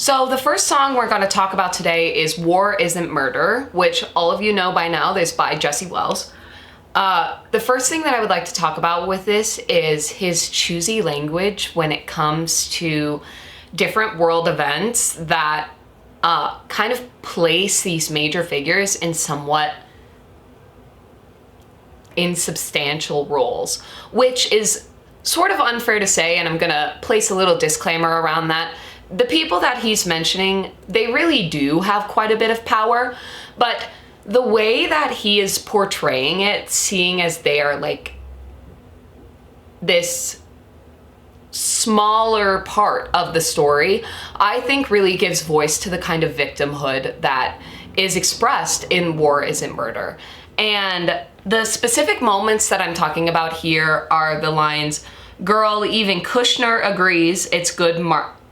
So the first song we're going to talk about today is War Isn't Murder, which all of you know by now is by Jesse Wells. The first thing that I would like to talk about with this is his choosy language when it comes to different world events that kind of place these major figures in somewhat insubstantial roles, which is sort of unfair to say, and I'm gonna place a little disclaimer around that. The people that he's mentioning, they really do have quite a bit of power, but the way that he is portraying it, seeing as they are like this smaller part of the story, I think really gives voice to the kind of victimhood that is expressed in War Isn't Murder. And the specific moments that I'm talking about here are the lines, "Girl, even Kushner agrees it's good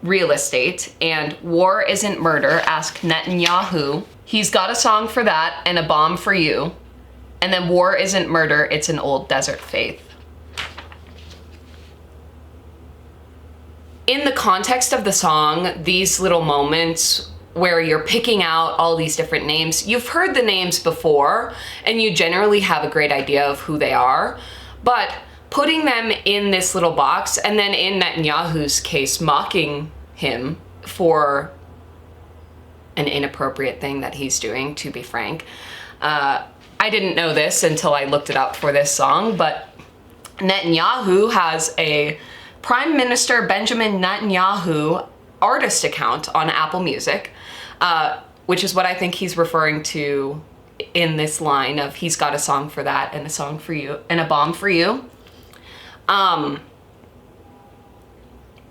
real estate," and "War isn't murder, ask Netanyahu. He's got a song for that and a bomb for you." And then "War isn't murder, it's an old desert faith." In the context of the song, these little moments where you're picking out all these different names, you've heard the names before and you generally have a great idea of who they are, but putting them in this little box, and then in Netanyahu's case, mocking him for an inappropriate thing that he's doing, to be frank. I didn't know this until I looked it up for this song, but Netanyahu has a Prime Minister Benjamin Netanyahu artist account on Apple Music, which is what I think he's referring to in this line of "he's got a song for that and a song for you and a bomb for you."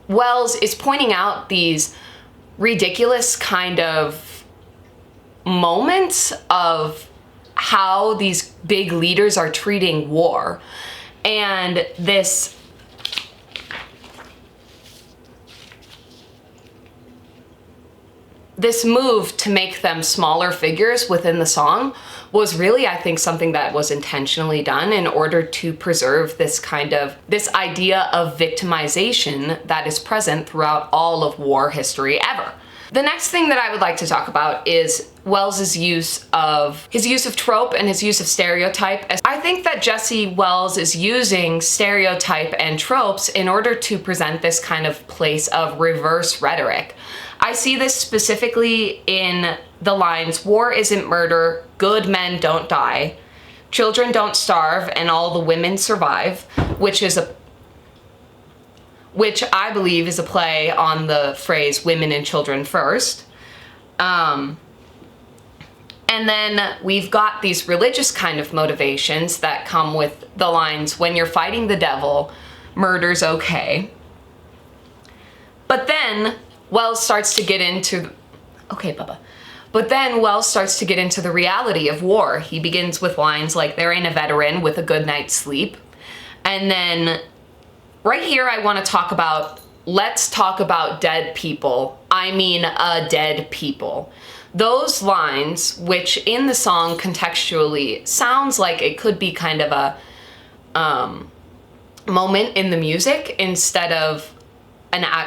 Wells is pointing out these ridiculous kind of moments of how these big leaders are treating war, and this move to make them smaller figures within the song was really, I think, something that was intentionally done in order to preserve this idea of victimization that is present throughout all of war history ever. The next thing that I would like to talk about is Wells's use of trope and his use of stereotype. I think that Jesse Wells is using stereotype and tropes in order to present this kind of place of reverse rhetoric. I see this specifically in the lines, "War isn't murder, good men don't die, children don't starve, and all the women survive," which I believe is a play on the phrase "women and children first." And then we've got these religious kind of motivations that come with the lines, "When you're fighting the devil, murder's okay." But then Wells starts to get into, But then Wells starts to get into the reality of war. He begins with lines like, "There ain't a veteran with a good night's sleep." And then right here I want to talk about, "Let's talk about dead people. I mean a dead people." Those lines, which in the song contextually sounds like it could be kind of a moment in the music instead of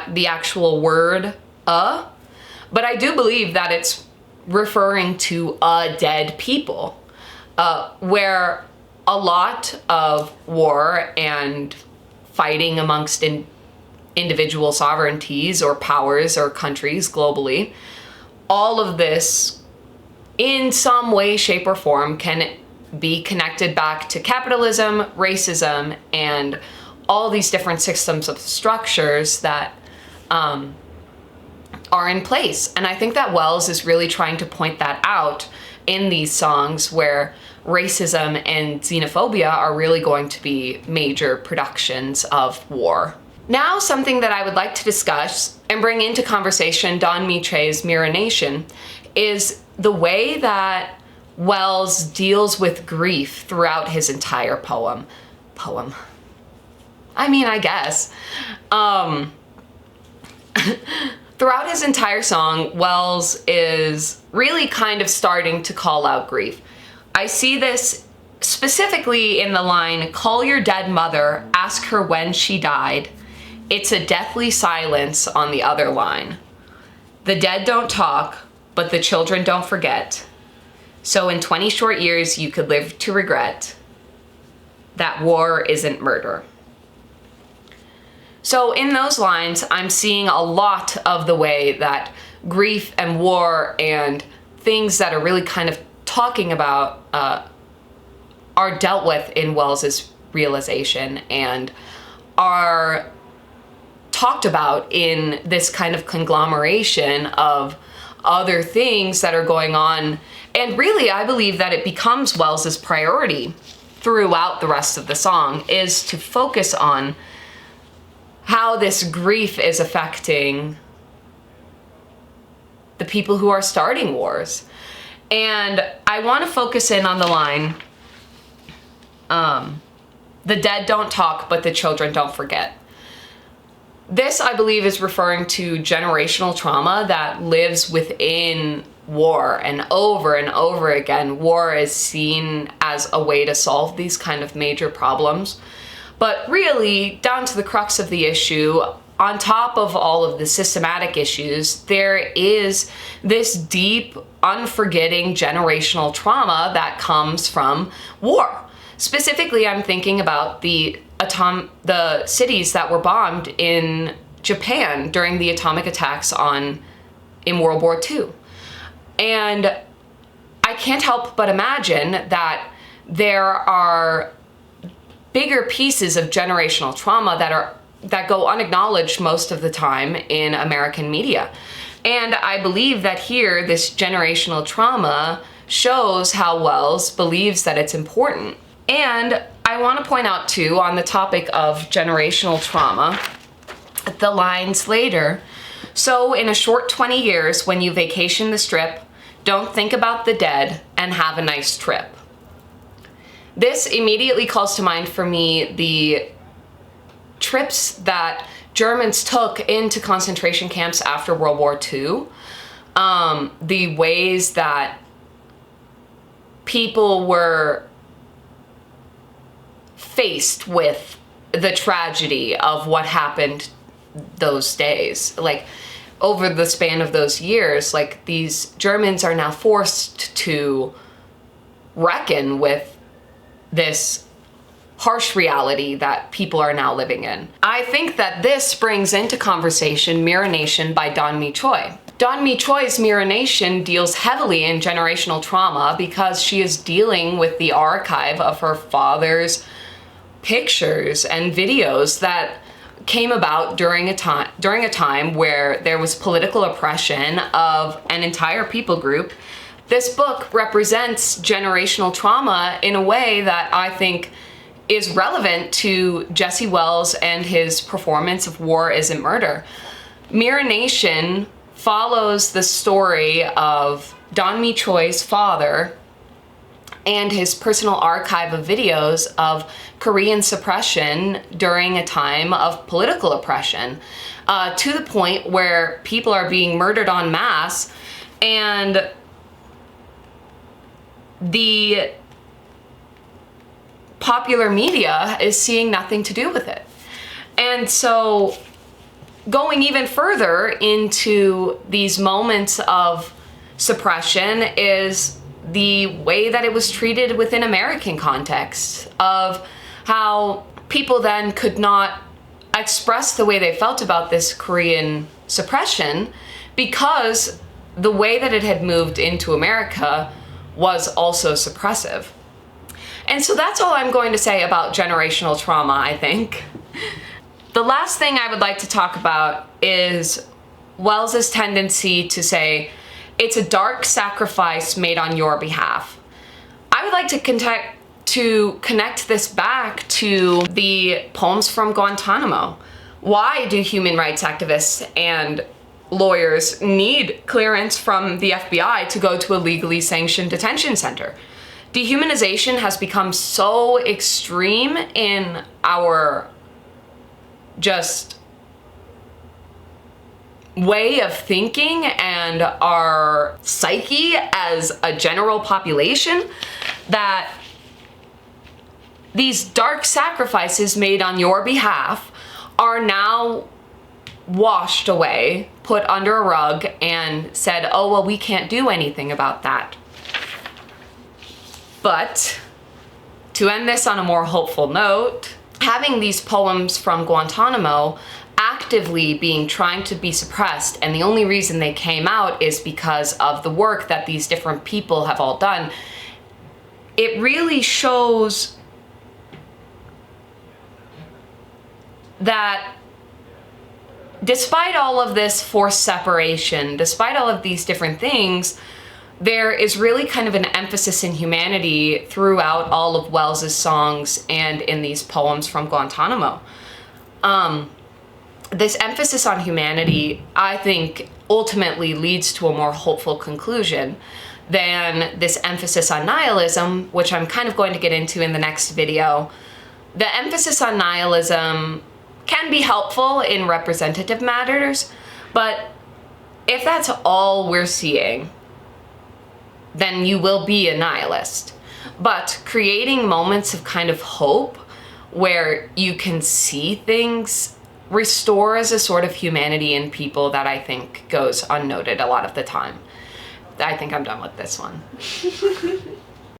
the actual word but I do believe that it's referring to a dead people, where a lot of war and fighting amongst individual sovereignties or powers or countries globally, all of this in some way, shape, or form can be connected back to capitalism, racism, and all these different systems of structures that are in place. And I think that Wells is really trying to point that out in these songs where racism and xenophobia are really going to be major productions of war. Now, something that I would like to discuss and bring into conversation Don Mitre's Mirror Nation is the way that Wells deals with grief throughout his entire poem. I guess. Throughout his entire song, Wells is really kind of starting to call out grief. I see this specifically in the line, "Call your dead mother, ask her when she died. It's a deathly silence" on the other line. The dead don't talk, but the children don't forget. So in 20 short years, you could live to regret that war isn't murder. So in those lines, I'm seeing a lot of the way that grief and war and things that are really kind of talking about are dealt with in Wells's realization and are talked about in this kind of conglomeration of other things that are going on. And really, I believe that it becomes Wells's priority throughout the rest of the song is to focus on how this grief is affecting the people who are starting wars. And I want to focus in on the line, the dead don't talk, but the children don't forget. This, I believe, is referring to generational trauma that lives within war, and over again, war is seen as a way to solve these kind of major problems. But really, down to the crux of the issue, on top of all of the systematic issues, there is this deep, unforgetting generational trauma that comes from war. Specifically, I'm thinking about the cities that were bombed in Japan during the atomic attacks in World War II. And I can't help but imagine that there are bigger pieces of generational trauma that go unacknowledged most of the time in American media. And I believe that here, this generational trauma shows how Wells believes that it's important. And I want to point out too, on the topic of generational trauma, the lines later, so in a short 20 years, when you vacation the Strip, don't think about the dead and have a nice trip. This immediately calls to mind for me the trips that Germans took into concentration camps after World War II, the ways that people were faced with the tragedy of what happened those days. Like, over the span of those years, like, these Germans are now forced to reckon with this harsh reality that people are now living in. I think that this brings into conversation Mirror Nation by Don Mi Choi. Don Mi Choi's Mirror Nation deals heavily in generational trauma because she is dealing with the archive of her father's pictures and videos that came about during a time where there was political oppression of an entire people group. This book represents generational trauma in a way that I think is relevant to Jesse Wells and his performance of War Isn't Murder. Mirror Nation follows the story of Don Mi Choi's father and his personal archive of videos of Korean suppression during a time of political oppression, to the point where people are being murdered en masse, and the popular media is seeing nothing to do with it. And so, going even further into these moments of suppression is the way that it was treated within American context, of how people then could not express the way they felt about this Korean suppression because the way that it had moved into America was also suppressive. And so that's all I'm going to say about generational trauma, I think. The last thing I would like to talk about is Wells's tendency to say, it's a dark sacrifice made on your behalf. I would like to connect this back to the poems from Guantanamo. Why do human rights activists and lawyers need clearance from the FBI to go to a legally sanctioned detention center? Dehumanization has become so extreme in our just way of thinking and our psyche as a general population that these dark sacrifices made on your behalf are now washed away, put under a rug, and said, oh, well, we can't do anything about that. But to end this on a more hopeful note, having these poems from Guantanamo actively trying to be suppressed, and the only reason they came out is because of the work that these different people have all done, it really shows that despite all of this forced separation, despite all of these different things, there is really kind of an emphasis in humanity throughout all of Wells's songs and in these poems from Guantanamo. This emphasis on humanity, I think, ultimately leads to a more hopeful conclusion than this emphasis on nihilism, which I'm kind of going to get into in the next video. The emphasis on nihilism can be helpful in representative matters, but if that's all we're seeing, then you will be a nihilist. But creating moments of kind of hope where you can see things restores a sort of humanity in people that I think goes unnoted a lot of the time. I think I'm done with this one.